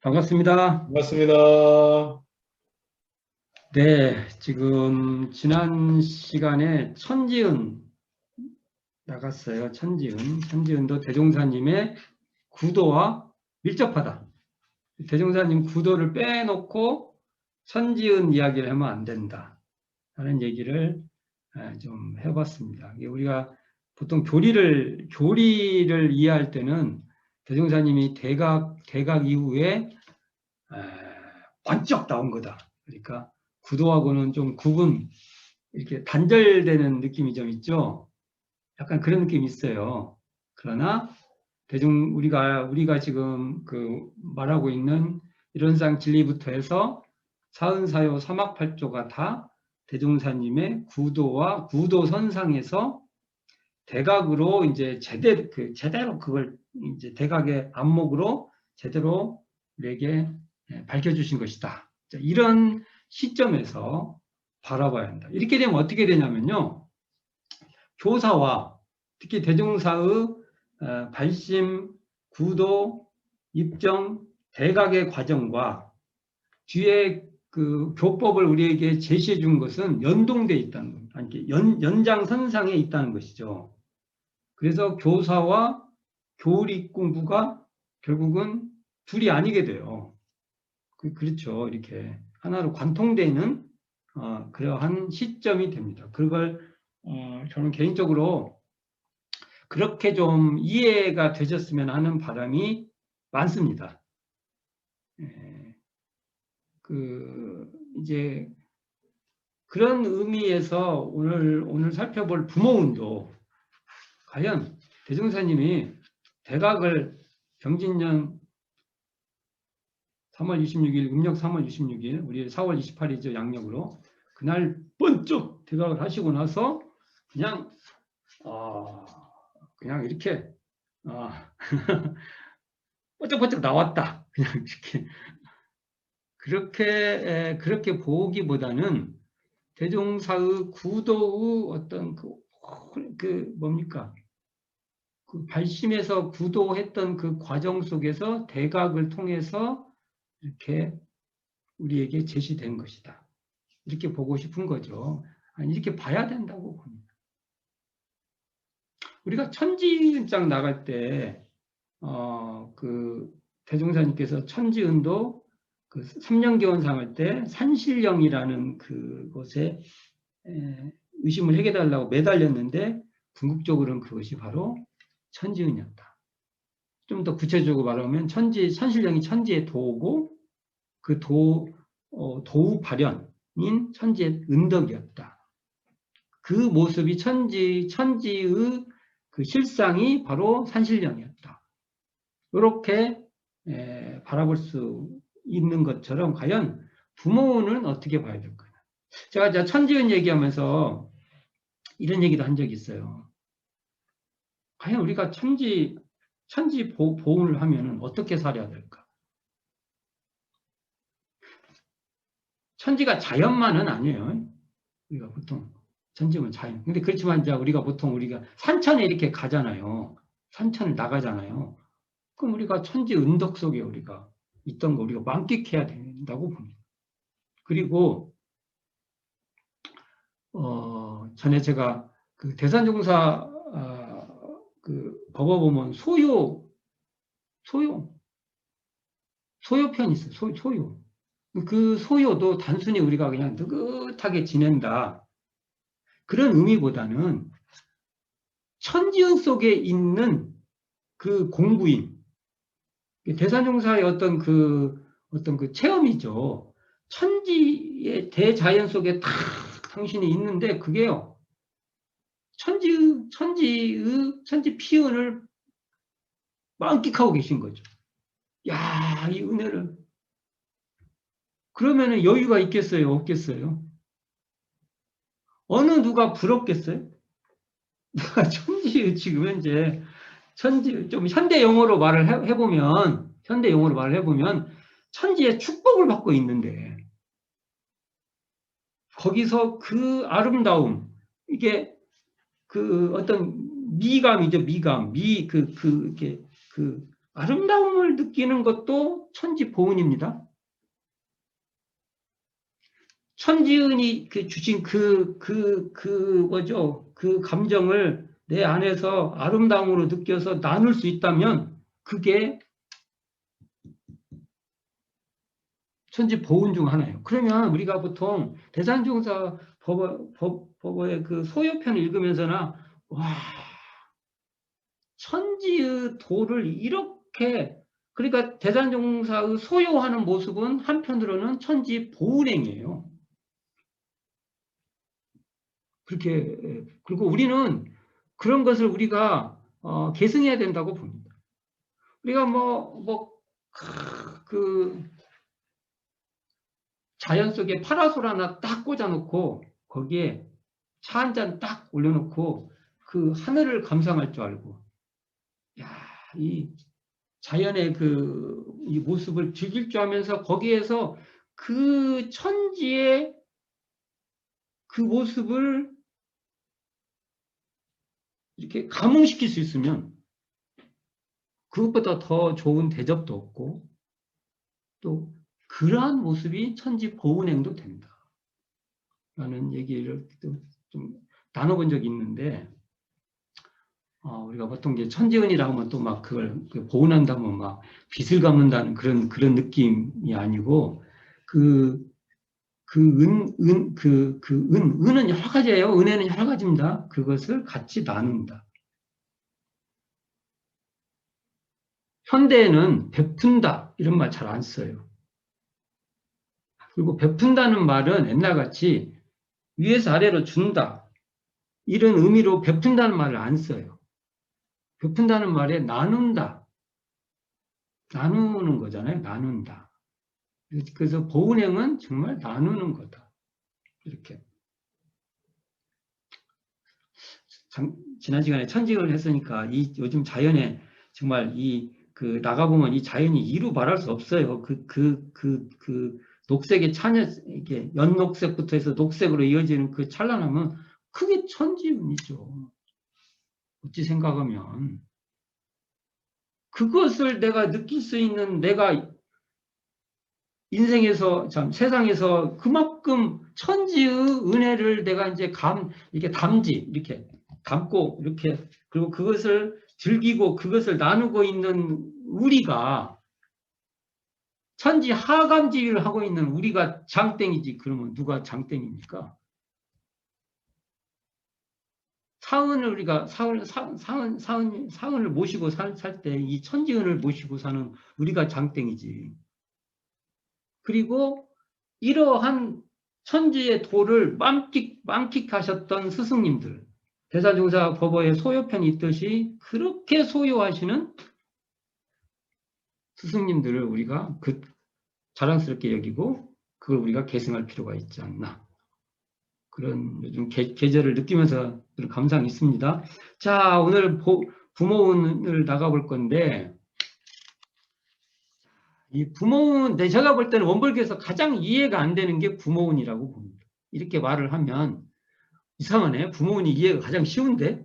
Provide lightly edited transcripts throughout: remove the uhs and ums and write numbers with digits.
반갑습니다. 반갑습니다. 네, 지금 지난 시간에 천지은 나갔어요. 천지은도 대종사님의 구도와 밀접하다. 대종사님 구도를 빼놓고 천지은 이야기를 하면 안 된다. 하는 얘기를 좀 해봤습니다. 우리가 보통 교리를 이해할 때는 대종사님이 대각 이후에 번쩍 나온 거다. 그러니까 구도하고는 좀 이렇게 단절되는 느낌이 좀 있죠. 약간 그런 느낌이 있어요. 그러나 우리가 지금 말하고 있는 이론상 진리부터 해서 사은사요 사막팔조가 다 대종사님의 구도선상에서 대각으로 이제 제대로 그걸 이제 대각의 안목으로 제대로 우리에게 밝혀주신 것이다. 이런 시점에서 바라봐야 한다. 이렇게 되면 어떻게 되냐면요. 교사와 특히 대종사의 발심, 구도, 입정, 대각의 과정과 뒤에 그 교법을 우리에게 제시해 준 것은 연동되어 있다는 겁니다. 연장선상에 있다는 것이죠. 그래서 교사와 교리 공부가 결국은 둘이 아니게 돼요. 그렇죠. 이렇게 하나로 관통되는 그러한 시점이 됩니다. 그걸 저는 개인적으로 그렇게 좀 이해가 되셨으면 하는 바람이 많습니다. 이제 그런 의미에서 오늘 살펴볼 부모운도 과연 대종사님이 대각을 경진년 3월 26일, 음력 3월 26일, 우리 4월 28일이죠, 양력으로. 그날 번쩍 대각을 하시고 나서 그냥 이렇게 번쩍번쩍 나왔다. 그냥 이렇게 그렇게 보기보다는 대종사의 구도의 어떤 뭡니까? 그 발심에서 구도했던 그 과정 속에서 대각을 통해서 이렇게 우리에게 제시된 것이다. 이렇게 보고 싶은 거죠. 아니, 이렇게 봐야 된다고 봅니다. 우리가 천지은장 나갈 때, 대종사님께서 천지은도 그 3년개원 상할 때 산신령이라는 그곳에 의심을 해결하려고 매달렸는데, 궁극적으로는 그것이 바로 천지은이었다. 좀 더 구체적으로 말하면 산신령이 천지의 도고 그 도우 발현인 천지의 은덕이었다. 그 모습이 천지의 그 실상이 바로 산신령이었다. 이렇게 바라볼 수 있는 것처럼 과연 부모는 어떻게 봐야 될까요? 제가 천지은 얘기하면서 이런 얘기도 한 적이 있어요. 과연 우리가 천지 보훈을 하면 어떻게 살아야 될까? 천지가 자연만은 아니에요. 우리가 보통 천지는 자연. 근데 그렇지만 이제 우리가 산천에 이렇게 가잖아요. 산천을 나가잖아요. 그럼 우리가 천지 은덕 속에 우리가 있던 거 우리가 만끽해야 된다고 봅니다. 그리고 전에 제가 그 대산종사 그 법어보면 소요편이 있어요. 소요. 그 소요도 단순히 우리가 그냥 느긋하게 지낸다. 그런 의미보다는 천지은 속에 있는 그 공부인, 대산종사의 어떤 그 체험이죠. 천지의 대자연 속에 탁 당신이 있는데 그게요. 천지 피연을 만끽하고 계신 거죠. 야, 이 은혜를. 그러면은 여유가 있겠어요? 없겠어요? 어느 누가 부럽겠어요? 천지 지금 현재 좀 현대 용어로 말을 해보면 천지의 축복을 받고 있는데 거기서 그 아름다움 이게 그 어떤 미감이죠. 이렇게 아름다움을 느끼는 것도 천지 보은입니다. 천지은이 주신 뭐죠? 그 감정을 내 안에서 아름다움으로 느껴서 나눌 수 있다면 그게 천지 보은 중 하나예요. 그러면 우리가 보통 대산종사 법어의 그 소요편을 읽으면서나 와, 천지의 도를 이렇게 그러니까 대산종사의 소요하는 모습은 한편으로는 천지 보은행이에요. 그렇게 그리고 우리는 그런 것을 우리가 계승해야 된다고 봅니다. 우리가 그 자연 속에 파라솔 하나 딱 꽂아놓고 거기에 차 한 잔 딱 올려놓고 그 하늘을 감상할 줄 알고, 야, 이 자연의 이 모습을 즐길 줄 알면서 거기에서 그 천지의 그 모습을 이렇게 감흥시킬 수 있으면 그것보다 더 좋은 대접도 없고 또 그러한 모습이 천지 보은행도 된다. 라는 얘기를 좀 나눠본 적이 있는데, 우리가 보통 이제 천지은이라고 하면 또 막 그걸 보은한다면 막 빛을 갚는다는 그런 느낌이 아니고, 은은 여러 가지예요. 은혜는 여러 가지입니다. 그것을 같이 나눈다. 현대에는 베푼다 이런 말 잘 안 써요. 그리고 베푼다는 말은 옛날같이 위에서 아래로 준다 이런 의미로 베푼다는 말을 안 써요. 베푼다는 말에 나눈다, 나누는 거잖아요. 나눈다. 그래서 보은행은 정말 나누는 거다. 이렇게 지난 시간에 천직을 했으니까 요즘 자연에 정말 나가보면 이 자연이 이루 말할 수 없어요. 녹색의 이게 연녹색부터 해서 녹색으로 이어지는 그 찬란함은 그게 천지운이죠. 어찌 생각하면 그것을 내가 느낄 수 있는 내가 인생에서 세상에서 그만큼 천지의 은혜를 내가 이제 이렇게 이렇게 담고 이렇게 그리고 그것을 즐기고 그것을 나누고 있는 우리가 천지 하감지를 하고 있는 우리가 장땡이지. 그러면 누가 장땡입니까? 사은을 우리가 사은을 모시고 살 때 이 천지은을 모시고 사는 우리가 장땡이지. 그리고 이러한 천지의 도를 만끽하셨던 스승님들, 대사종사 법어의 소요편이 있듯이 그렇게 소요하시는 스승님들을 우리가 자랑스럽게 여기고 그걸 우리가 계승할 필요가 있지 않나. 그런 요즘 계절을 느끼면서 그런 감상이 있습니다. 자, 오늘 부모운을 나가볼 건데, 이 부모운, 제가 볼 때는 원벌교에서 가장 이해가 안 되는 게 부모운이라고 봅니다. 이렇게 말을 하면 이상하네. 부모운이 이해가 가장 쉬운데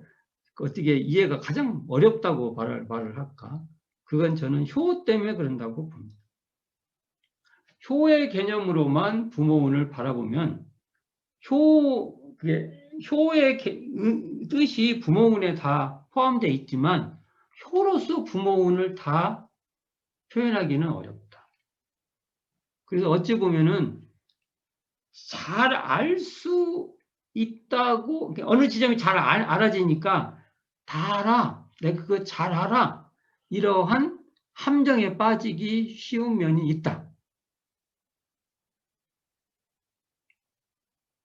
어떻게 이해가 가장 어렵다고 말을 할까? 그건 저는 효 때문에 그런다고 봅니다. 효의 개념으로만 부모운을 바라보면 효의 뜻이 부모운에 다 포함되어 있지만 효로서 부모운을 다 표현하기는 어렵다. 그래서 어찌 보면은 잘 알 수 있다고 어느 지점이 잘 알아지니까 다 알아. 내가 그거 잘 알아. 이러한 함정에 빠지기 쉬운 면이 있다.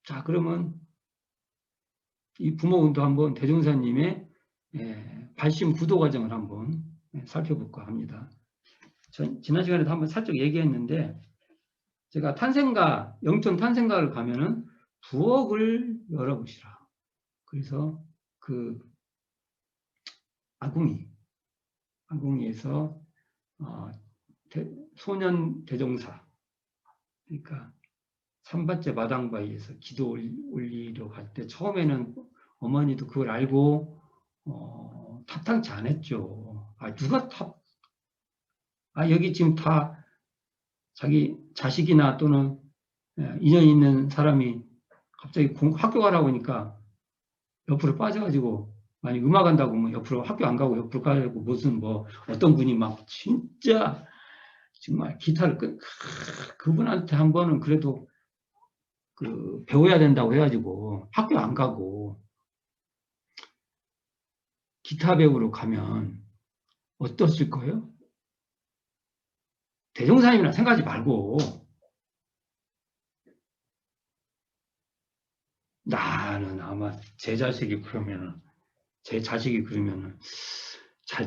자, 그러면 이 부모운도 한번 대종사님의 발심 구도 과정을 한번 살펴볼까 합니다. 지난 시간에도 한번 살짝 얘기했는데 제가 영천 탄생가를 가면은 부엌을 열어보시라. 그래서 그 아궁이에서 소년 대종사 그러니까 삼반째 마당바위에서 기도 올리러 갈 때 처음에는 어머니도 그걸 알고 탑탕치 않았죠. 누가 여기 지금 다 자기 자식이나 또는 인연 있는 사람이 갑자기 학교 가라고 하니까 옆으로 빠져가지고, 만약 음악 한다고 뭐 옆으로 학교 안 가고 옆으로 가려고 무슨 뭐 어떤 분이 막 진짜 정말 기타를 그분한테 한 번은 그래도 배워야 된다고 해가지고 학교 안 가고 기타 배우러 가면 어떻을 거예요? 대종사님이라 생각하지 말고 나는 아마 제 자식이 그러면은 잘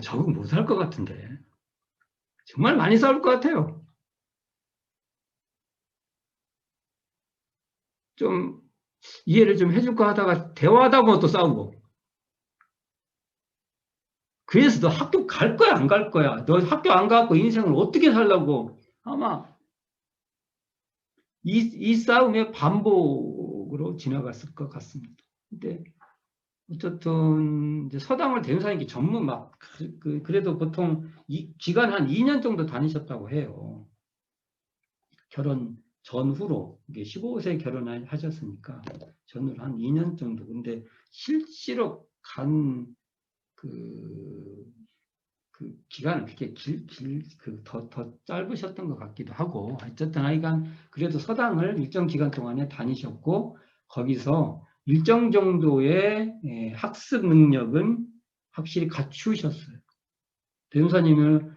적응 못할 것 같은데 정말 많이 싸울 것 같아요. 좀 이해를 좀 해줄까 하다가 대화하다 보면 또 싸우고. 그래서 너 학교 갈 거야 안 갈 거야? 너 학교 안 가고 인생을 어떻게 살라고? 아마 이 싸움의 반복으로 지나갔을 것 같습니다. 근데 어쨌든 이제 서당을 대우사님께 전문 그래도 보통 기간 한 2년 정도 다니셨다고 해요. 결혼 전후로 이게 15세 결혼하셨으니까 전후로 한 2년 정도. 근데 실제로 간 그 기간은 그렇게 더 짧으셨던 것 같기도 하고, 어쨌든 하여간 그래도 서당을 일정 기간 동안에 다니셨고, 거기서 일정 정도의 학습 능력은 확실히 갖추셨어요. 대전사님은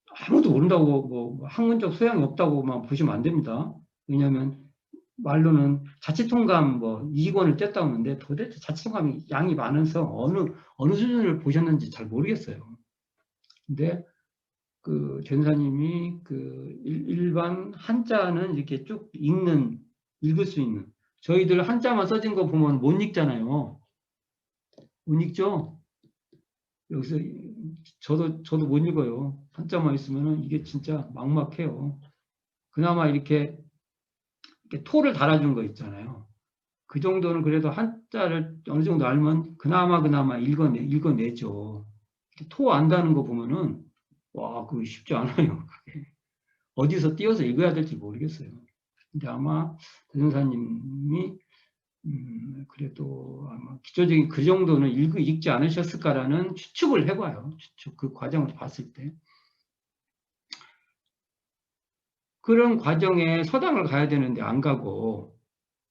아무도 모른다고, 뭐, 학문적 소양이 없다고만 보시면 안 됩니다. 왜냐하면 말로는 자치통감 뭐 2권을 뗐다고 하는데 도대체 자치통감이 양이 많아서 어느 수준을 보셨는지 잘 모르겠어요. 근데 전사님이 일반 한자는 이렇게 쭉 읽을 수 있는, 저희들 한자만 써진 거 보면 못 읽잖아요. 못 읽죠? 여기서 저도 못 읽어요. 한자만 있으면은 이게 진짜 막막해요. 그나마 이렇게 토를 달아준 거 있잖아요. 그 정도는 그래도 한자를 어느 정도 알면 그나마 읽어내죠. 토 안다는 거 보면은 와, 그거 쉽지 않아요. 어디서 띄어서 읽어야 될지 모르겠어요. 근데 아마 대전사님이 그래도 아마 기초적인 그 정도는 읽지 않으셨을까라는 추측을 해봐요. 그 과정을 봤을 때. 그런 과정에 서당을 가야 되는데 안 가고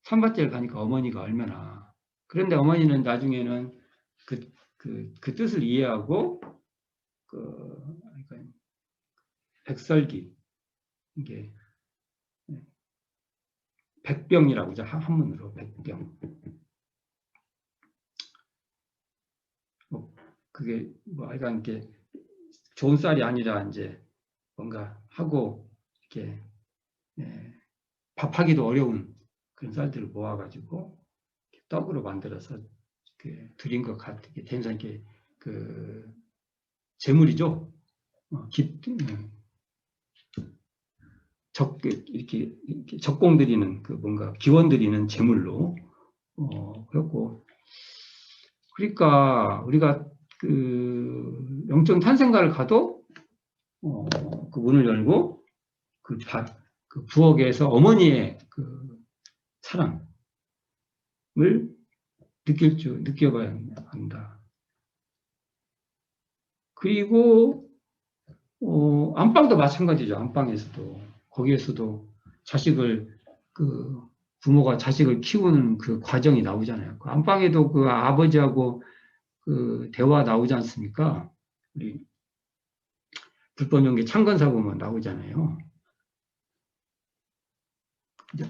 삼바제를 가니까 어머니가 얼마나. 그런데 어머니는 나중에는 그 뜻을 이해하고 그러니까 백설기, 이게 백병이라고 하죠. 한문으로 백병. 그게 뭐 약간 이렇게 좋은 쌀이 아니라 이제 뭔가 하고 이렇게 밥하기도 어려운 그런 쌀들을 모아가지고 떡으로 만들어서 드린 것 같은 대전사님께 제물이죠. 이렇게 적공 드리는 뭔가 기원 드리는 제물로 그렇고. 그러니까 우리가 영적 탄생가를 가도 그 문을 열고 그 부엌에서 어머니의 사랑을 느껴봐야 한다. 그리고 안방도 마찬가지죠. 안방에서도 거기에서도 부모가 자식을 키우는 그 과정이 나오잖아요. 안방에도 아버지하고 대화 나오지 않습니까? 우리 불법연계 창건사 보면 나오잖아요. 이제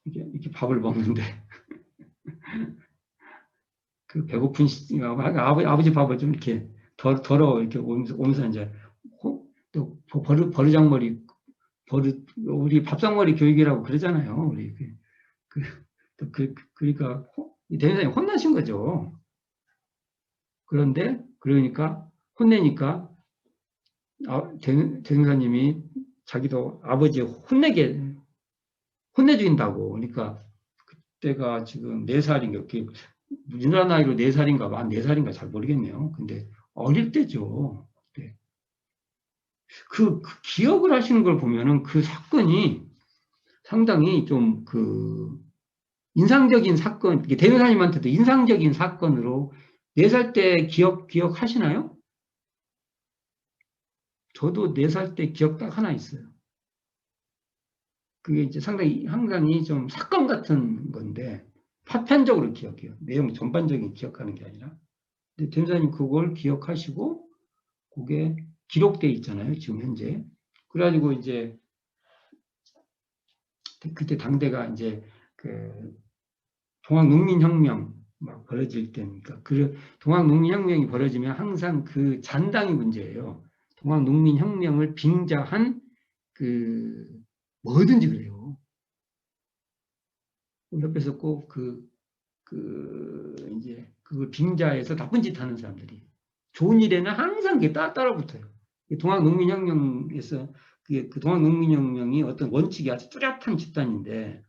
이렇게 밥을 먹는데 배고픈 아버지 밥을 좀 이렇게 덜어 이렇게 오면서 이제 또 버르장머리 우리 밥상머리 교육이라고 그러잖아요. 우리 그러니까 대전사님 혼나신 거죠. 그러니까 혼내니까 대전사님이 자기도 아버지 혼내주인다고. 그러니까 그때가 지금 4살인가, 우리나라 나이로 4살인가 만 4살인가 잘 모르겠네요. 근데 어릴 때죠. 네. 그 기억을 하시는 걸 보면은 그 사건이 상당히 좀 인상적인 사건, 대변사님한테도 인상적인 사건으로 4살 때 기억하시나요? 저도 4살 때 기억 딱 하나 있어요. 그게 이제 상당히 좀 사건 같은 건데, 파편적으로 기억해요. 내용 전반적인 기억하는 게 아니라. 근데 대변사님 그걸 기억하시고, 그게 기록돼 있잖아요, 지금 현재. 그래가지고 이제, 그때 당대가 이제 동학농민혁명 막 벌어질 때니까 그 동학농민혁명이 벌어지면 항상 그 잔당이 문제예요. 동학농민혁명을 빙자한 뭐든지 그래요. 옆에서 꼭 이제 그걸 빙자해서 나쁜 짓 하는 사람들이 좋은 일에는 항상 그게 따라붙어요. 동학농민혁명에서 그 동학농민혁명이 어떤 원칙이 아주 뚜렷한 집단인데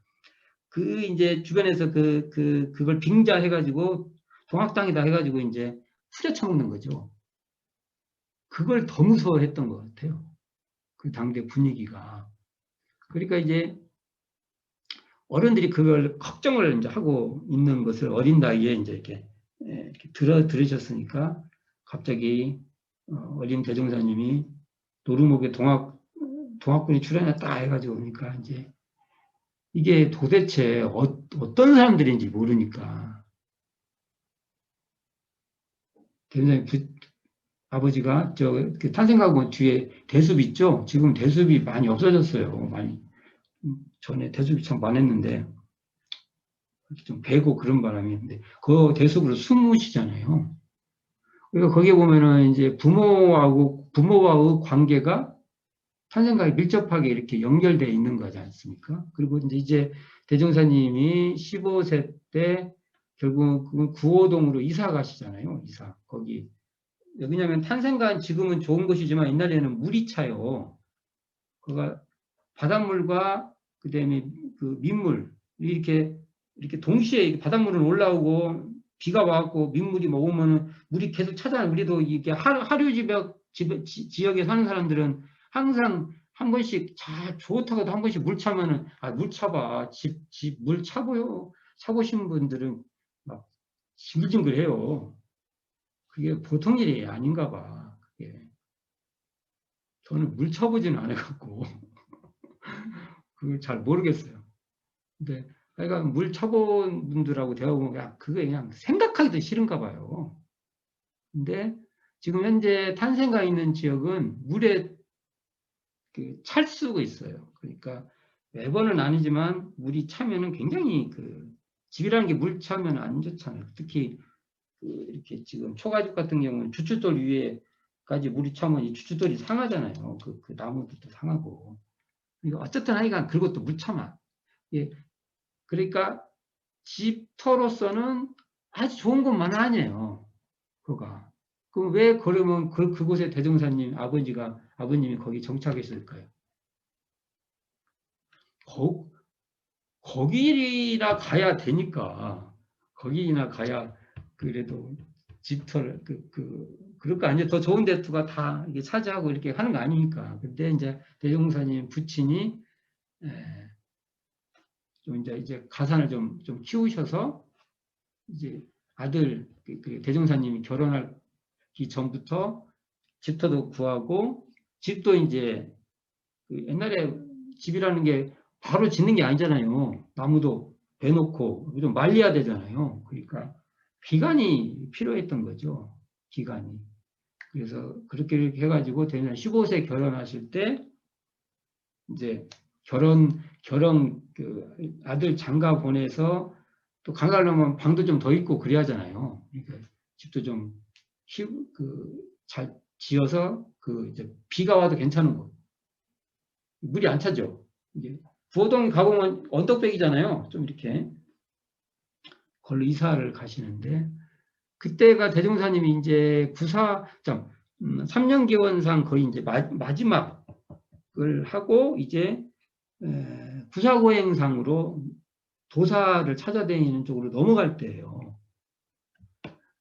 이제 주변에서 그걸 빙자해가지고 동학당이다 해가지고 이제 후려쳐먹는 거죠. 그걸 더 무서워했던 것 같아요. 그 당대 분위기가. 그러니까 이제 어른들이 그걸 걱정을 이제 하고 있는 것을 어린 나이에 이제 이렇게 들으셨으니까 갑자기 어린 대종사님이 노루목에 동학군이 출연했다 해가지고 오니까 이제 이게 도대체 어떤 사람들인지 모르니까 대종사님 아버지가 탄생가고 뒤에 대숲 있죠? 지금 대숲이 많이 없어졌어요. 많이. 전에 대숲이 참 많았는데 좀 베고 그런 바람이 있는데 그 대숲으로 숨으시잖아요. 그러니까 거기에 보면은 이제 부모와의 관계가 탄생과에 밀접하게 이렇게 연결되어 있는 거지 않습니까? 그리고 이제 대종사님이 15세 때 결국 구호동으로 이사 가시잖아요. 거기. 왜냐하면 탄생관 지금은 좋은 곳이지만 옛날에는 물이 차요. 그가 바닷물과 그다음에 민물 이렇게 동시에 바닷물은 올라오고 비가 와갖고 민물이 오면은 물이 계속 차잖아요. 우리도 이게 하류 지역에 사는 사람들은 항상 한 번씩 좋다고도 한 번씩 물 차면은 물 차봐 집 물 차고요. 차보신 분들은 막 징글징글해요. 그게 보통 일이 아닌가 봐. 그게. 저는 물 쳐보지는 않아갖고 그걸 잘 모르겠어요. 근데 하여간 물 쳐본 분들하고 대화해보면 그게 그냥 생각하기도 싫은가 봐요. 근데 지금 현재 탄생가 있는 지역은 물에 찰 수가 있어요. 그러니까 매번은 아니지만 물이 차면은 굉장히 집이라는 게 물 차면 안 좋잖아요. 특히 이렇게 지금 초가집 같은 경우는 주춧돌 위에까지 물이 차면 이 주춧돌이 상하잖아요. 그 나무들도 상하고. 그러니까 어쨌든 하여간 그것도 물 참아. 예. 그러니까 집터로서는 아주 좋은 것만은 아니에요. 그거가. 그럼 왜 그러면 그곳에 대종사님 아버님이 거기 정착했을까요? 거기나 가야 되니까. 거기나 가야 그래도 집터를 그럴 거 아니에요. 더 좋은 데투가 다 이게 차지하고 이렇게 하는 거 아니니까. 근데 이제 대종사님 부친이 좀 이제 가산을 좀 키우셔서 이제 아들 대종사님이 결혼하기 전부터 집터도 구하고 집도 이제 옛날에 집이라는 게 바로 짓는 게 아니잖아요. 나무도 베놓고 좀 말려야 되잖아요. 그러니까 기간이 필요했던 거죠. 기간이. 그래서 그렇게 해가지고 대전 15세 결혼하실 때 이제 결혼 아들 장가 보내서 또 강가려면 방도 좀 더 있고 그래야 하잖아요. 그러니까 집도 좀 잘 지어서 이제 비가 와도 괜찮은 곳. 물이 안 차죠. 이게 부호동 가보면 언덕백이잖아요. 좀 이렇게 걸로 이사를 가시는데 그때가 대종사님이 이제 3년기원상 거의 이제 마지막을 하고 이제 구사고행상으로 도사를 찾아다니는 쪽으로 넘어갈 때예요.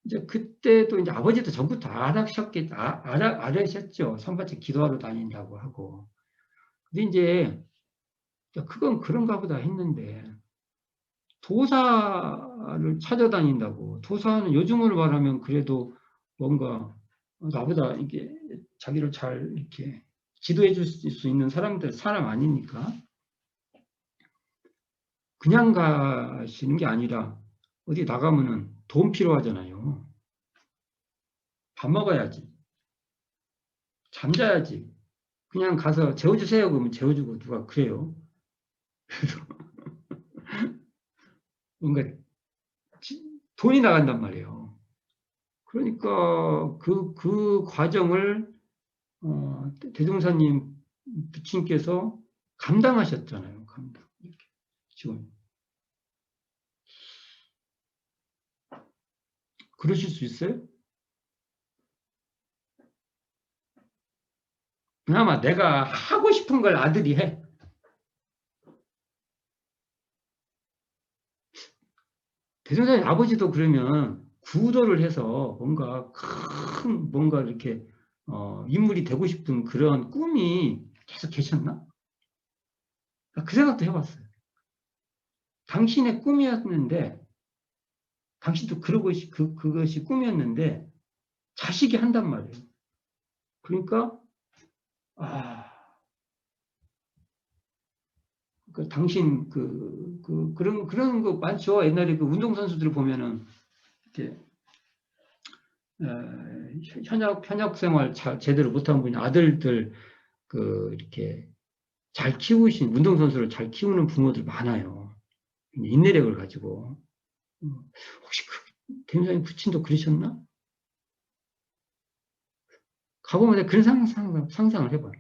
이제 그때도 이제 아버지도 전부터 알으셨죠. 선밭에 기도하러 다닌다고 하고. 근데 이제 그건 그런가 보다 했는데 도사를 찾아다닌다고. 도사는 요즘으로 말하면 그래도 뭔가 나보다 이게 자기를 잘 이렇게 지도해 줄 수 있는 사람 아니니까 그냥 가시는 게 아니라 어디 나가면은 돈 필요하잖아요. 밥 먹어야지. 잠자야지. 그냥 가서 재워주세요. 그러면 재워주고 누가 그래요. 그래서 뭔가 돈이 나간단 말이에요. 그러니까 그 과정을 대종사님 부친께서 감당하셨잖아요. 감당. 이렇게 지금 그러실 수 있어요? 그나마 내가 하고 싶은 걸 아들이 해. 대종사님 아버지도 그러면 구도를 해서 뭔가 큰 뭔가 이렇게 인물이 되고 싶은 그런 꿈이 계속 계셨나? 그 생각도 해봤어요. 당신의 꿈이었는데 당신도 그것이 꿈이었는데 자식이 한단 말이에요. 그러니까 당신 그런 거 많죠. 옛날에 그 운동선수들 보면은 이렇게 현역 생활 제대로 못한 분이 아들들 이렇게 잘 키우신 운동선수를 잘 키우는 부모들 많아요. 인내력을 가지고. 혹시 대무장님 부친도 그러셨나? 가보면 내가 그런 상상을 해봐요.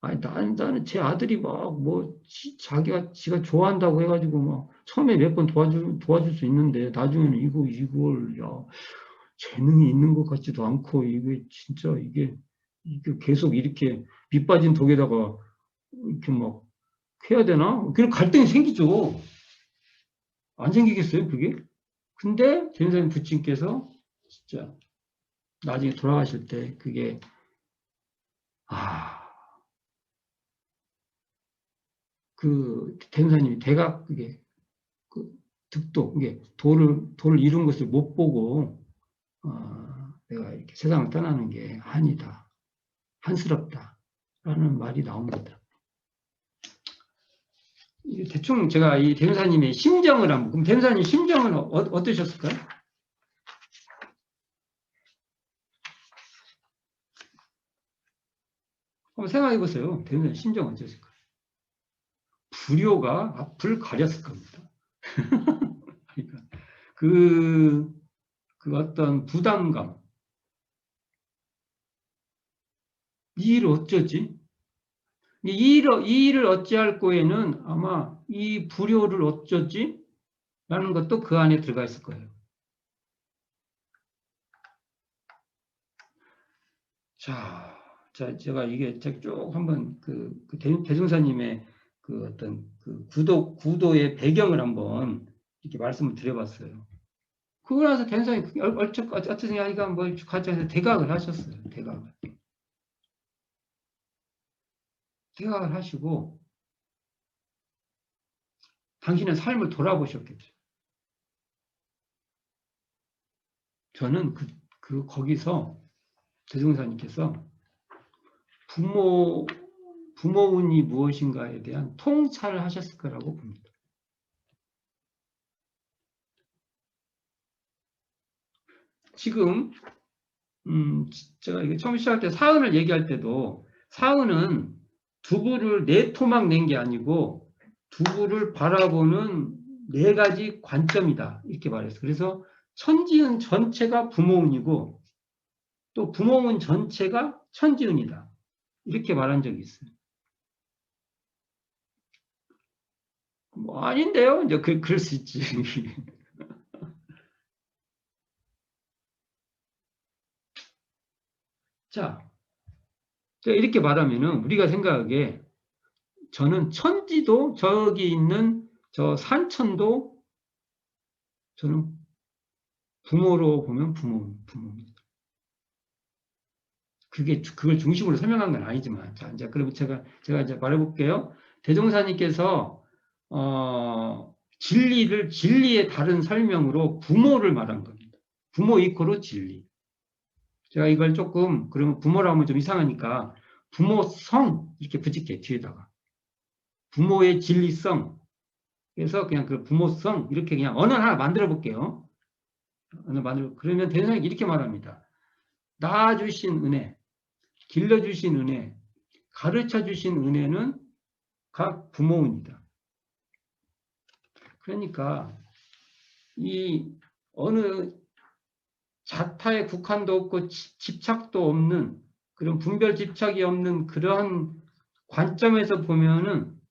아니, 나는 제 아들이 지가 좋아한다고 해가지고 처음에 몇 번 도와줄 수 있는데, 나중에는 이걸, 재능이 있는 것 같지도 않고, 이게 진짜 이게 계속 이렇게 밑 빠진 독에다가 이렇게 해야 되나? 그런 갈등이 생기죠. 안 생기겠어요, 그게? 근데, 전사님 부친께서 진짜 나중에 돌아가실 때 그게, 대무사님이 대각, 득도, 이게 도를 이룬 것을 못 보고, 내가 이렇게 세상을 떠나는 게 한이다. 한스럽다. 라는 말이 나옵니다. 대충 제가 이 대무사님의 심정을 그럼 대무사님 심정은 어떠셨을까요? 한번 생각해 보세요. 대무사님 심정은 어떠셨을까요? 불효가 앞을 가렸을 겁니다. 그러니까 그 어떤 부담감, 이 일 어쩌지? 이 일을 어찌할 거에는 아마 이 불효를 어쩌지? 라는 것도 그 안에 들어가 있을 거예요. 자, 제가 이게 쭉 한번 대중사님의 어떤 구도의 배경을 한번 이렇게 말씀을 드려봤어요. 그러고 나서 대중사님 어쨌든 아이가 같이 해서 대각을 하셨어요. 대각을 하시고 당신의 삶을 돌아보셨겠죠. 저는 거기서 대종사님께서 부모운이 무엇인가에 대한 통찰을 하셨을 거라고 봅니다. 지금 제가 이게 처음 시작할 때 사은을 얘기할 때도 사은은 두부를 네 토막 낸 게 아니고 두부를 바라보는 네 가지 관점이다 이렇게 말했어요. 그래서 천지은 전체가 부모운이고 또 부모운 전체가 천지은이다 이렇게 말한 적이 있어요. 아닌데요? 이제 그럴 수 있지. 자, 이렇게 말하면은 우리가 생각하기에 저는 천지도 저기 있는 저 산천도 저는 부모로 보면 부모입니다. 그걸 중심으로 설명한 건 아니지만, 자, 이제, 그러면 제가 이제 말해볼게요. 대종사님께서, 진리의 다른 설명으로 부모를 말한 겁니다. 부모 이코로 진리. 제가 이걸 조금, 그러면 부모라고 하면 좀 이상하니까, 부모성, 이렇게 붙일게요, 뒤에다가. 부모의 진리성. 그래서 그냥 그 부모성, 이렇게 그냥 언어 하나 만들어 볼게요. 그러면 대종사님 이렇게 말합니다. 낳아주신 은혜, 길러주신 은혜, 가르쳐주신 은혜는 각 부모입니다. 그러니까 이 어느 자타의 국한도 없고 집착도 없는 그런 분별 집착이 없는 그러한 관점에서 보면은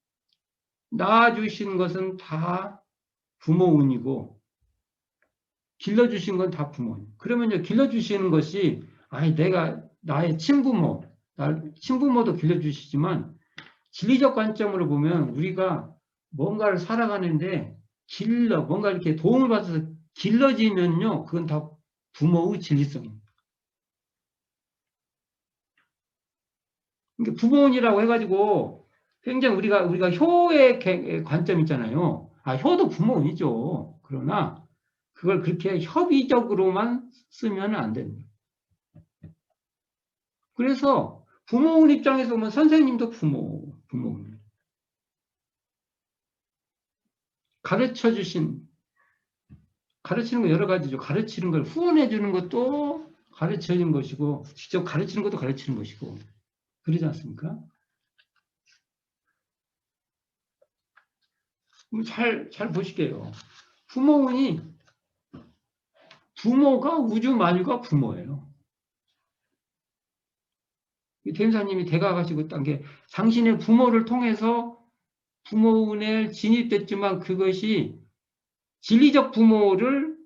낳아주신 것은 다 부모운이고 길러주신 건 다 부모님. 그러면요 길러주시는 것이 아니 내가 나의 친부모도 길러주시지만 진리적 관점으로 보면 우리가 뭔가를 살아가는데 뭔가 이렇게 도움을 받아서 길러지면요, 그건 다 부모의 진리성입니다. 그러니까 부모원이라고 해가지고 굉장히 우리가 효의 관점 있잖아요. 효도 부모원이죠. 그러나 그걸 그렇게 협의적으로만 쓰면 안 됩니다. 그래서 부모원 입장에서 보면 선생님도 부모입니다. 가르치는 거 여러 가지죠. 가르치는 걸 후원해 주는 것도 가르치는 것이고, 직접 가르치는 것도 가르치는 것이고, 그러지 않습니까? 잘 보실게요. 부모가 우주 만유가 부모예요. 대임사님이 대가가시고 딴 게 당신의 부모를 통해서 부모운에 진입됐지만 그것이 진리적 부모를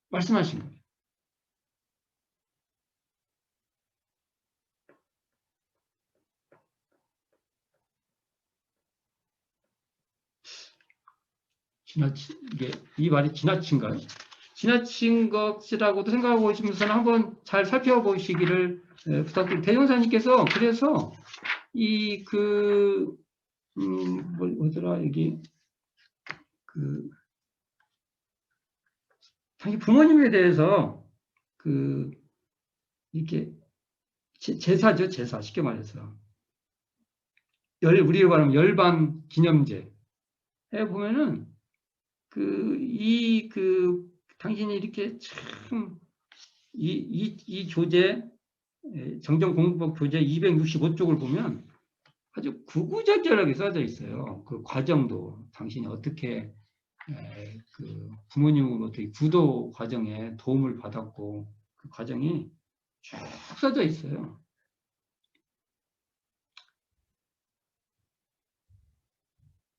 말씀하신 거예요. 이 말이 지나친가요? 지나친 것이라고도 생각하고 있으면서 한번 잘 살펴보시기를 부탁드립니다. 대종사님께서 그래서 뭐더라, 여기, 당시 부모님에 대해서, 이렇게, 제사죠, 제사, 쉽게 말해서. 우리로 말하면 열반 기념제. 해 보면은, 당신이 이렇게 참, 이 교재, 정정공부법 교재 265쪽을 보면 아주 구구절절하게 써져 있어요. 그 과정도 당신이 어떻게 부모님으로부터 구도 과정에 도움을 받았고 그 과정이 쭉 써져 있어요.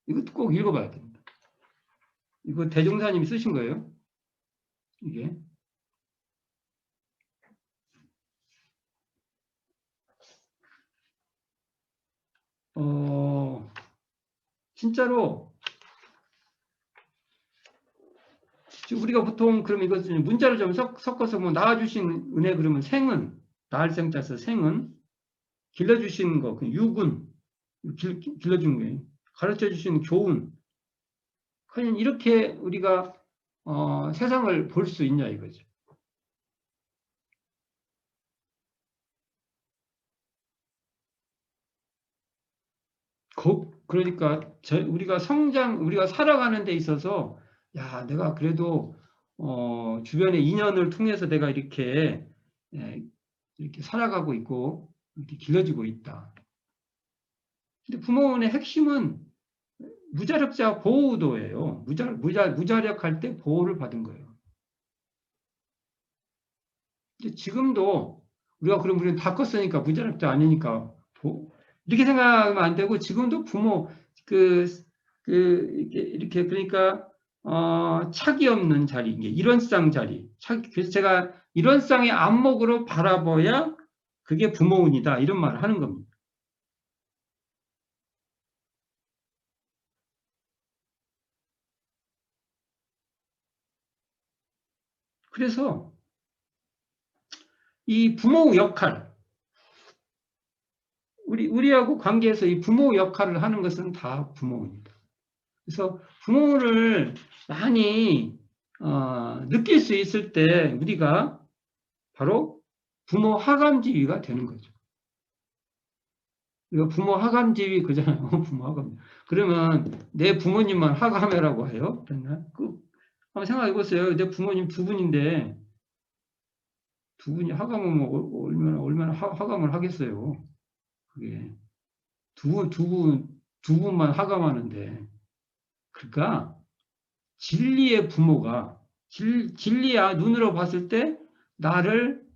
이것도 꼭 읽어봐야 됩니다. 이거 대종사님이 쓰신 거예요. 이게. 진짜로 우리가 보통 그럼 이것을 문자로 좀 섞어서 뭐 낳아주신 은혜 그러면 생은 낳을 생자서 생은 길러주신 거 유군 길러준 거예요. 가르쳐주신 교훈 과연 이렇게 우리가 세상을 볼 수 있냐 이거죠. 그러니까 우리가 살아가는 데 있어서 야 내가 그래도 주변의 인연을 통해서 내가 이렇게 살아가고 있고 이렇게 길러지고 있다. 근데 부모원의 핵심은 무자력자 보호도예요. 무자력할 때 보호를 받은 거예요. 근데 지금도 그럼 우리는 다 컸으니까 무자력자 아니니까 이렇게 생각하면 안 되고 지금도 부모 이렇게 그러니까 착이 없는 자리 이게 일원상 자리 그래서 제가 일원상의 안목으로 바라봐야 그게 부모운이다 이런 말을 하는 겁니다. 그래서 이 부모 역할, 우리하고 관계에서 이 부모 역할을 하는 것은 다 부모입니다. 그래서 부모를 많이 느낄 수 있을 때 우리가 바로 부모 하감지위가 되는 거죠. 이거 부모 하감지위 그잖아요. 부모 하감. 그러면 내 부모님만 하감해라고 해요. 맨날. 한번 생각해 보세요. 내 부모님 두 분인데 두 분이 하감을 뭐 얼마나 하감을 하겠어요. 그게 두 분만 하감하는데. 그러니까 진리의 부모가 진리야 눈으로 봤을 때 나를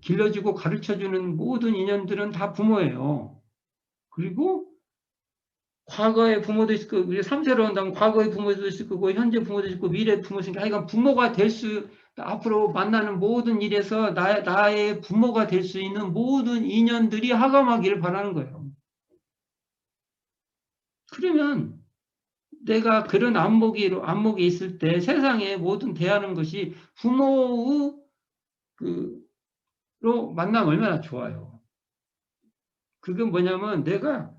길러주고 가르쳐주는 모든 인연들은 다 부모예요. 그리고 과거의 부모도 있을 거고, 우리 3세로 한다면 과거의 부모도 있을 거고, 현재 부모도 있을 거고, 미래 부모도 있을 거고, 하여간 부모가 될 수, 앞으로 만나는 모든 일에서 나의 부모가 될 수 있는 모든 인연들이 하감하기를 바라는 거예요. 그러면 내가 그런 안목이 있을 때 세상의 모든 대하는 것이 부모로 만나면 얼마나 좋아요. 그건 뭐냐면 내가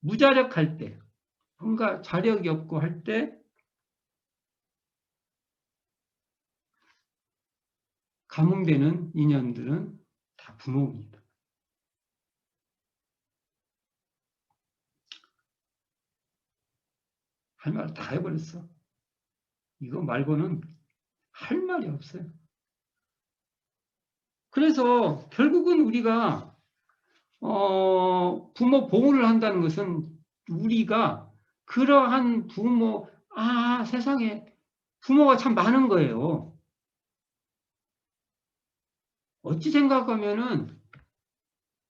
무자력할 때, 뭔가 자력이 없고 할 때 감흥되는 인연들은 다 부모입니다. 할 말 다 해버렸어. 이거 말고는 할 말이 없어요. 그래서 결국은 우리가 부모 보호를 한다는 것은 우리가 그러한 세상에 부모가 참 많은 거예요. 어찌 생각하면은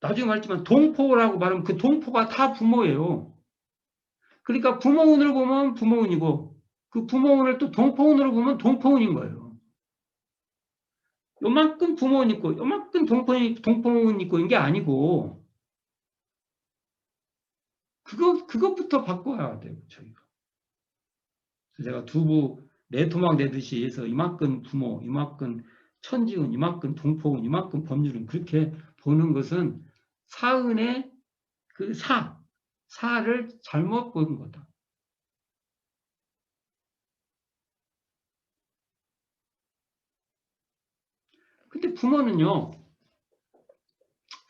나중에 말했지만 동포라고 말하면 그 동포가 다 부모예요. 그러니까 부모운으로 보면 부모운이고 그 부모운을 또 동포운으로 보면 동포운인 거예요. 요만큼 부모운 있고 요만큼 동포운 있고 이게 아니고 그것부터 바꿔야 돼요. 저희가. 제가 두부 네 토막 내듯이 해서 이만큼 부모, 이만큼 천지운, 이만큼 동포운, 이만큼 법률은 그렇게 보는 것은 사은의 그 사를 잘못 보는 거다. 근데 부모는요,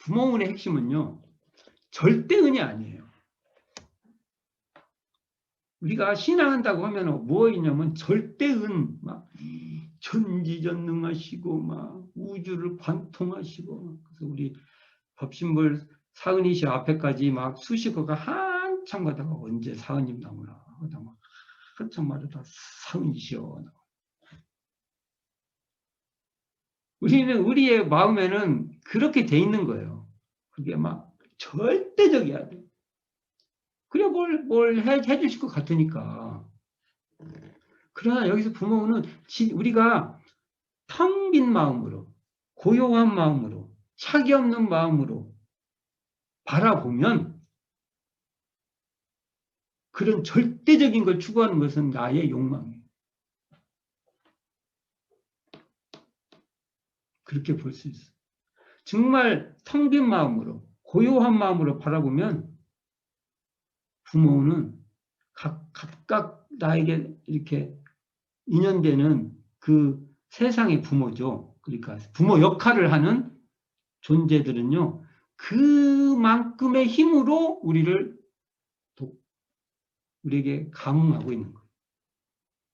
부모운의 핵심은요, 절대은이 아니에요. 우리가 신앙한다고 하면 뭐 있냐면 절대은, 막 전지전능하시고 막 우주를 관통하시고, 그래서 우리 법신불 사은이시 앞에까지 막 수식어가 한참 가다가 언제 사은님 나오나 하다 막 한참 말하다 사은이시여. 우리의 마음에는 그렇게 돼 있는 거예요. 그게 막 절대적이야 돼. 그래 뭘 해주실 것 같으니까. 그러나 여기서 부모는 우리가 텅 빈 마음으로, 고요한 마음으로, 착이 없는 마음으로 바라보면 그런 절대적인 걸 추구하는 것은 나의 욕망이에요. 그렇게 볼 수 있어요. 정말 텅 빈 마음으로, 고요한 마음으로 바라보면 부모는 각각 나에게 이렇게 인연되는 그 세상의 부모죠. 그러니까 부모 역할을 하는 존재들은요. 그만큼의 힘으로 우리에게 감흥하고 있는 거예요.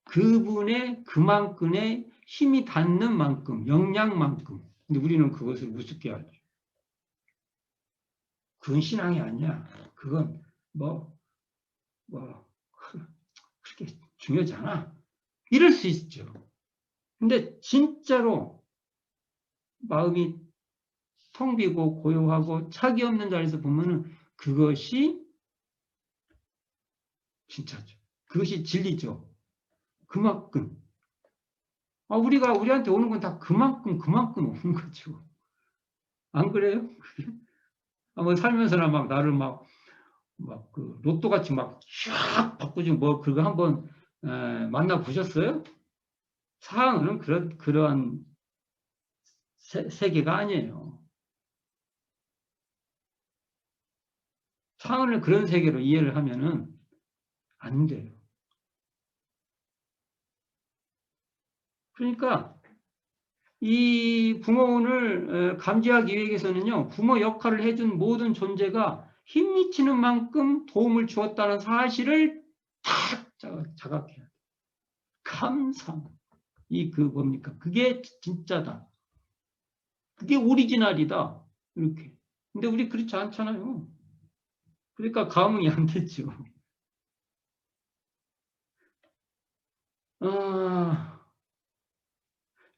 그분의 그만큼의 힘이 닿는 만큼, 역량만큼. 근데 우리는 그것을 우습게 하죠. 그건 신앙이 아니야. 그건 그렇게 중요하지 않아. 이럴 수 있죠. 근데 진짜로 마음이 텅 비고 고요하고 착이 없는 자리에서 보면은 그것이 진짜죠. 그것이 진리죠. 그만큼. 우리한테 오는 건 다 그만큼 오는 거죠. 안 그래요? 한번 살면서나 막 나를 그 로또같이 막 쫙 바꾸지 그거 한번 만나 보셨어요? 사항은 그러한 세계가 아니에요. 사항을 그런 세계로 이해를 하면은 안 돼요. 그러니까 이 부모운을 감지하기 위해서는요, 부모 역할을 해준 모든 존재가 힘미치는 만큼 도움을 주었다는 사실을 탁 자각해야 돼. 감상. 뭡니까? 그게 진짜다. 그게 오리지널이다. 이렇게. 근데 우리 그렇지 않잖아요. 그러니까 감흥이 안 됐죠.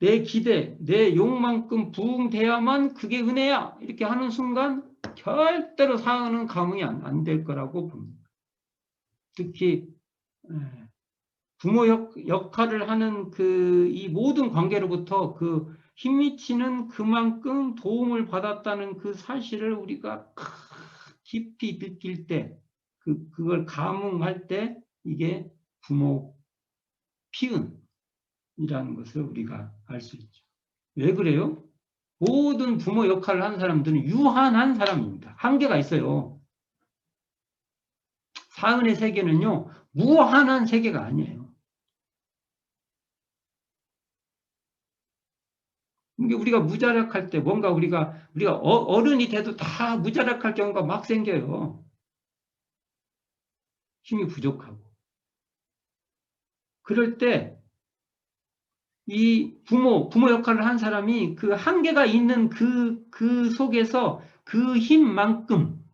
내 기대, 내 욕만큼 부응돼야만 그게 은혜야. 이렇게 하는 순간 절대로 사랑하는 감흥이 안 될 거라고 봅니다. 특히 부모 역할을 하는 이 모든 관계로부터 그 힘미치는 그만큼 도움을 받았다는 그 사실을 우리가 깊이 느낄 때, 그걸 감흥할 때 이게 부모 피은이라는 것을 우리가 알 수 있죠. 왜 그래요? 모든 부모 역할을 하는 사람들은 유한한 사람입니다. 한계가 있어요. 사은의 세계는요, 무한한 세계가 아니에요. 이게 우리가 무자력할 때 뭔가 우리가 어른이 돼도 다 무자력할 경우가 막 생겨요. 힘이 부족하고. 그럴 때 이 부모 역할을 한 사람이 그 한계가 있는 그 속에서 그 힘만큼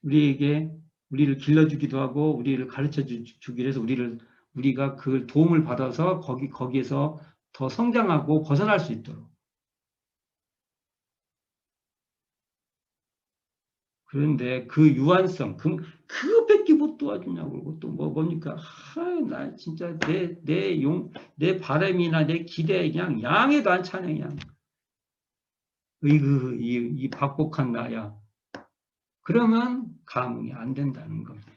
우리를 길러주기도 하고 우리를 가르쳐 주기 위해서 우리가 그 도움을 받아서 거기에서 더 성장하고 벗어날 수 있도록. 그런데 그 유한성, 그거밖에 못 도와주냐고. 그것도 뭡니까? 나 진짜 내 바람이나 내 기대 그냥 양에도 안 차네, 그냥. 이 박복한 나야. 그러면 감흥이 안 된다는 겁니다.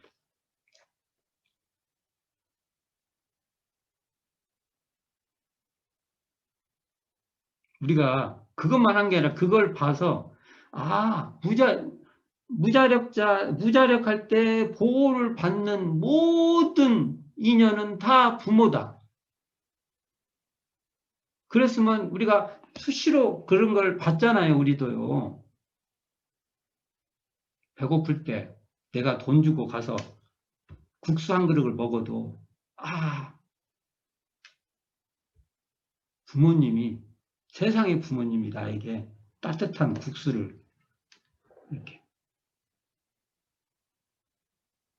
우리가 그것만 한 게 아니라 그걸 봐서, 무자력할 때 보호를 받는 모든 인연은 다 부모다. 그랬으면 우리가 수시로 그런 걸 봤잖아요, 우리도요. 배고플 때 내가 돈 주고 가서 국수 한 그릇을 먹어도, 세상의 부모님이 나에게 따뜻한 국수를 이렇게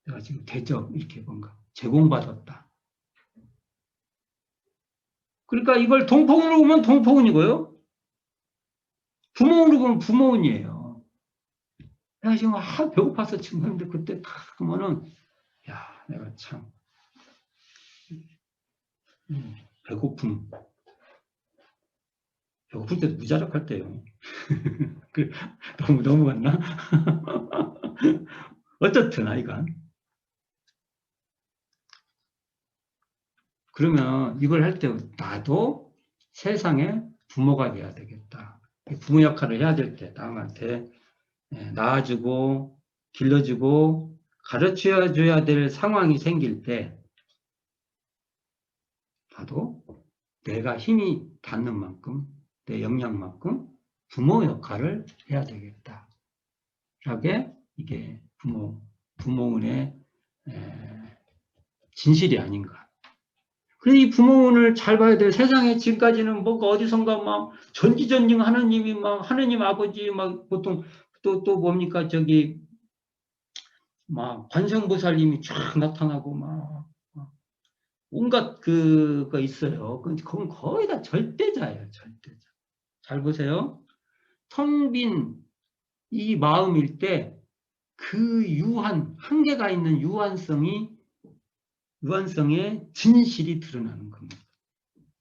내가 지금 이렇게 뭔가 제공받았다. 그러니까 이걸 동포운으로 보면 동포운이고요. 부모운으로 보면 부모운이에요. 내가 지금 배고파서 지금 하는데 그때 딱 보면은 내가 참 배고플 때도 무자력할 때요. 너무 넘어갔나? 어떻든 아이가. 그러면 이걸 할 때 나도 세상에 부모가 돼야 되겠다. 부모 역할을 해야 될 때 남한테 낳아주고 길러주고 가르쳐줘야 될 상황이 생길 때 나도 내가 힘이 닿는 만큼 내 역량만큼 부모 역할을 해야 되겠다. 라게 이게 부모운의 진실이 아닌가. 그래서 이 부모운을 잘 봐야 돼요. 세상에 지금까지는 뭐가 어디선가 막 전지전능 하느님이 막 하느님 아버지 막 보통 또 뭡니까 막 관세음보살님이 쫙 나타나고 막 온갖 그거 있어요. 그건 거의 다 절대자예요. 절대자. 잘 보세요. 텅 빈 이 마음일 때 그 한계가 있는 유한성의 진실이 드러나는 겁니다.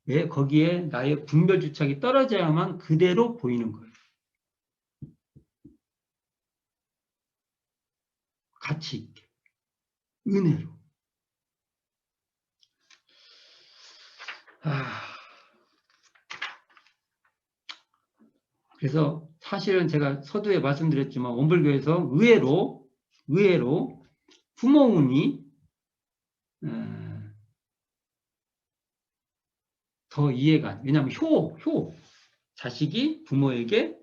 왜? 거기에 나의 분별주착이 떨어져야만 그대로 보이는 거예요. 가치 있게. 은혜로. 그래서 사실은 제가 서두에 말씀드렸지만 원불교에서 의외로 부모운이 더 이해가, 왜냐하면 자식이 부모에게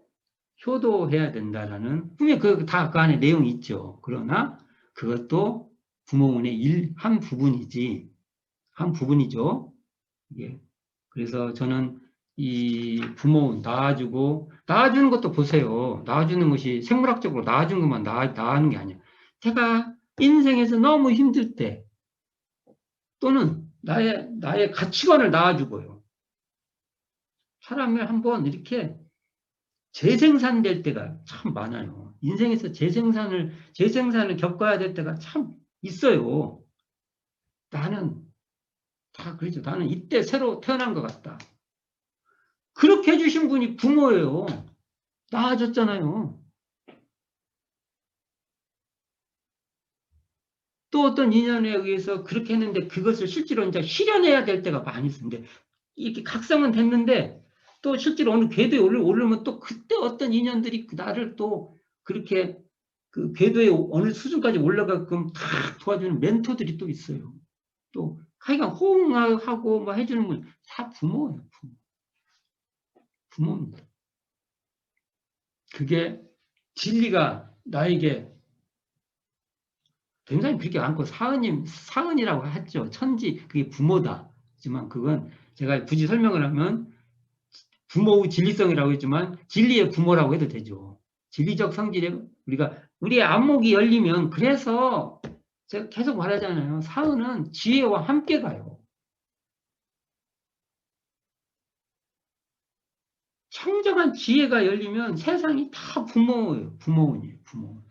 효도해야 된다라는 분명히 그 안에 내용이 있죠. 그러나 그것도 부모운의 한 부분이죠. 이게. 그래서 저는 이 부모 낳아주는 것도 보세요. 낳아주는 것이 생물학적으로 낳아준 것만 낳는 게 아니야. 제가 인생에서 너무 힘들 때 또는 나의 가치관을 낳아주고요. 사람을 한번 이렇게 재생산될 때가 참 많아요. 인생에서 재생산을 겪어야 될 때가 참 있어요. 나는 다 그러죠. 나는 이때 새로 태어난 것 같다. 그렇게 해주신 분이 부모예요. 낳아줬잖아요. 또 어떤 인연에 의해서 그렇게 했는데 그것을 실제로 이제 실현해야 될 때가 많이 있는데 이렇게 각성은 됐는데 또 실제로 어느 궤도에 오르면 또 그때 어떤 인연들이 나를 또 그렇게 그 궤도에 어느 수준까지 올라가게끔 다 도와주는 멘토들이 또 있어요. 또 하여간 호응하고 뭐 해주는 분 다 부모예요. 부모입니다. 그게 진리가 나에게 굉장히 그렇게 않고 사은이라고 했죠. 천지, 그게 부모다. 하지만 그건 제가 굳이 설명을 하면 부모의 진리성이라고 했지만 진리의 부모라고 해도 되죠. 진리적 성질에 우리의 안목이 열리면 그래서 제가 계속 말하잖아요. 사은은 지혜와 함께 가요. 청정한 지혜가 열리면 세상이 다 부모예요. 부모원이에요. 부모.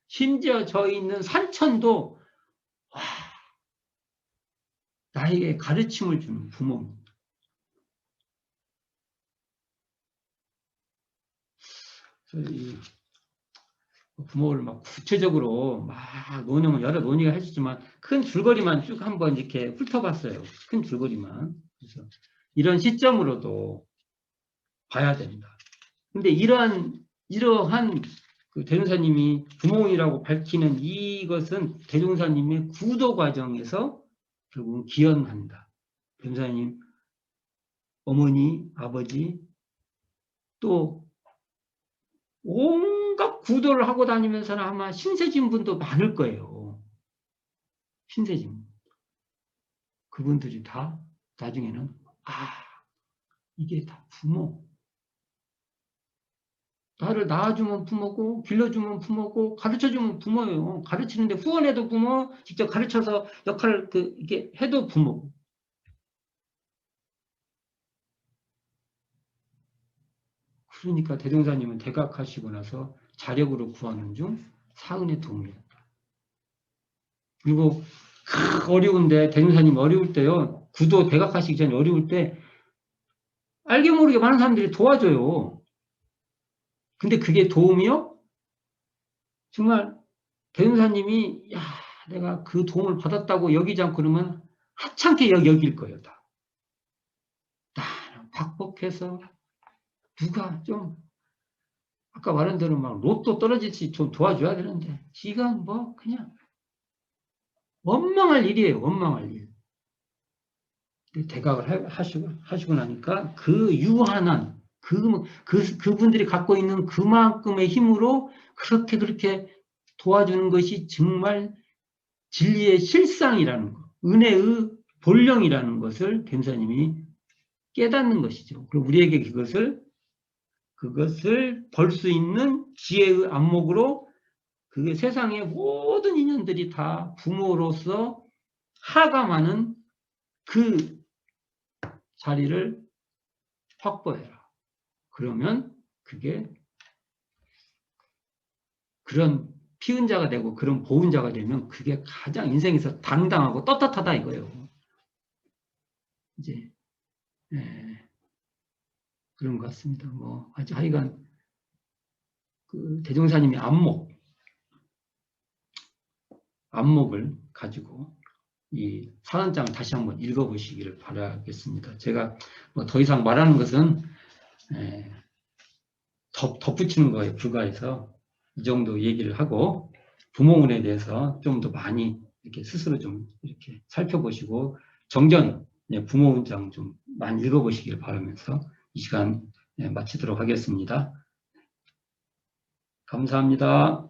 심지어 저 있는 산천도 와, 나에게 가르침을 주는 부모입니다. 부모를 막 구체적으로 막 여러 논의가 해주지만 큰 줄거리만 쭉 한번 이렇게 훑어봤어요. 큰 줄거리만. 그래서 이런 시점으로도 봐야 된다. 근데 이러한 그 대종사님이 부모이라고 밝히는 이것은 대종사님의 구도 과정에서 결국은 기원한다. 대종사님 어머니, 아버지 또 온갖 구도를 하고 다니면서는 아마 신세진 분도 많을 거예요. 신세진. 그분들이 다 나중에는 이게 다 부모. 나를 낳아주면 부모고 길러주면 부모고 가르쳐주면 부모예요. 가르치는데 후원해도 부모, 직접 가르쳐서 역할을 이렇게 해도 부모. 그러니까 대종사님은 대각하시고 나서 자력으로 구하는 중 사은의 도움이었다. 그리고 어려운데 대종사님 어려울 때요. 구도 대각하시기 전에 어려울 때 알게 모르게 많은 사람들이 도와줘요. 근데 그게 도움이요? 정말 대종사님이 내가 그 도움을 받았다고 여기지 않고 그러면 하찮게 여길 거예요. 다. 나는 박복해서 누가 좀 아까 말한 대로 막 로또 떨어지듯이 좀 도와줘야 되는데 지금 뭐 그냥 원망할 일이에요. 원망할 일. 대각을 하시고 나니까 그 유한한 그분들이 갖고 있는 그만큼의 힘으로 그렇게 도와주는 것이 정말 진리의 실상이라는 것, 은혜의 본령이라는 것을 대종사님이 깨닫는 것이죠. 그리고 우리에게 그것을 벌 수 있는 지혜의 안목으로 그게 세상의 모든 인연들이 다 부모로서 하감하는 그 자리를 확보해라. 그러면 그게 그런 피은자가 되고 그런 보은자가 되면 그게 가장 인생에서 당당하고 떳떳하다 이거예요. 이제 그런 것 같습니다. 뭐 아주 하여간 그 대종사님의 안목을 가지고 이 산원장을 다시 한번 읽어보시기를 바라겠습니다. 제가 뭐 더 이상 말하는 것은 덧붙이는 거에 불과해서 이 정도 얘기를 하고 부모운에 대해서 좀 더 많이 이렇게 스스로 좀 이렇게 살펴보시고 정전 부모운장 좀 많이 읽어보시기를 바라면서 이 시간 마치도록 하겠습니다. 감사합니다.